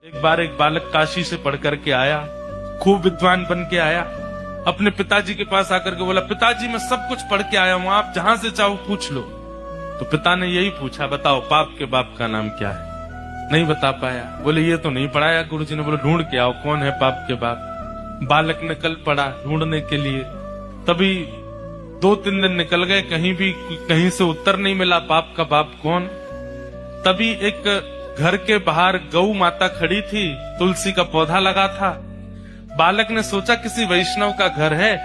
एक बार एक बालक काशी से पढ़ करके आया, खूब विद्वान बन के आया। अपने पिताजी के पास आकर के बोला, पिताजी मैं सब कुछ पढ़ के आया हूं, आप जहां से चाहो पूछ लो। तो पिता ने यही पूछा, बताओ पाप के बाप का नाम क्या है? नहीं बता पाया। बोले ये तो नहीं पढ़ाया गुरुजी ने। बोले ढूंढ के आओ कौन है पाप के बाप। बालक ने कल पढ़ा ढूंढने के लिए, तभी 2-3 दिन निकल गए, कहीं से उत्तर नहीं मिला पाप का बाप कौन। तभी एक घर के बाहर गौ माता खड़ी थी, तुलसी का पौधा लगा था। बालक ने सोचा किसी वैष्णव का घर है,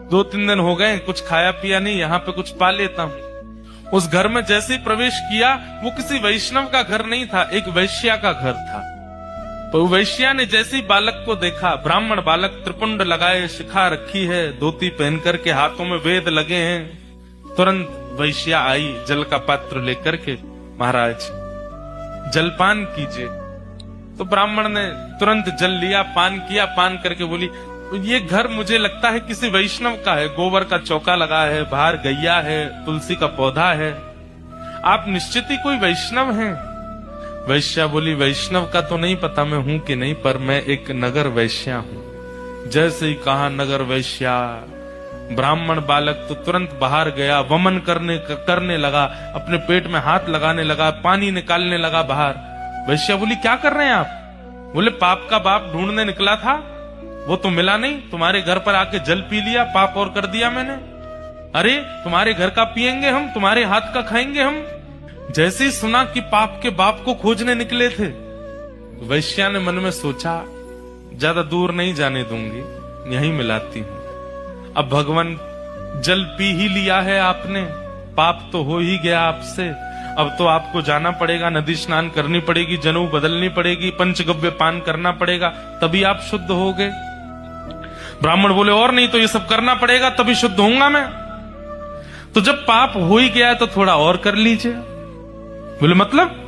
2-3 दिन हो गए कुछ खाया पिया नहीं, यहाँ पे कुछ पा लेता हूँ। उस घर में जैसे ही प्रवेश किया, वो किसी वैष्णव का घर नहीं था, एक वैश्या का घर था। तो वैश्या ने जैसे ही बालक को देखा, ब्राह्मण बालक, त्रिपुंड लगाए, शिखा रखी है, धोती पहन करके, हाथों में वेद लगे हैं, तुरंत वैश्या आई जल का पात्र लेकर के, महाराज जलपान कीजिए। तो ब्राह्मण ने तुरंत जल लिया, पान किया, पान करके बोली, ये घर मुझे लगता है किसी वैष्णव का है, गोबर का चौका लगा है, बाहर गैया है, तुलसी का पौधा है, आप निश्चित ही कोई वैष्णव हैं। वैश्या बोली, वैष्णव का तो नहीं पता मैं हूं कि नहीं, पर मैं एक नगर वैश्या हूं। जैसे ही कहा नगर वैश्या, ब्राह्मण बालक तो तुरंत बाहर गया, वमन करने लगा, अपने पेट में हाथ लगाने लगा, पानी निकालने लगा बाहर। वैश्या बोली, क्या कर रहे हैं आप? बोले पाप का बाप ढूंढने निकला था, वो तो मिला नहीं, तुम्हारे घर पर आके जल पी लिया, पाप और कर दिया मैंने। अरे तुम्हारे घर का पिएंगे हम, तुम्हारे हाथ का खाएंगे हम। जैसे ही सुना कि पाप के बाप को खोजने निकले थे, वैश्या ने मन में सोचा, ज्यादा दूर नहीं जाने दूंगी, यहीं मिलाती हूं। अब भगवान जल पी ही लिया है आपने, पाप तो हो ही गया आपसे, अब तो आपको जाना पड़ेगा, नदी स्नान करनी पड़ेगी, जनेऊ बदलनी पड़ेगी, पंचगव्य पान करना पड़ेगा, तभी आप शुद्ध होगे। ब्राह्मण बोले, और नहीं तो ये सब करना पड़ेगा तभी शुद्ध होऊंगा मैं। तो जब पाप हो ही गया तो थोड़ा और कर लीजिए। बोले मतलब?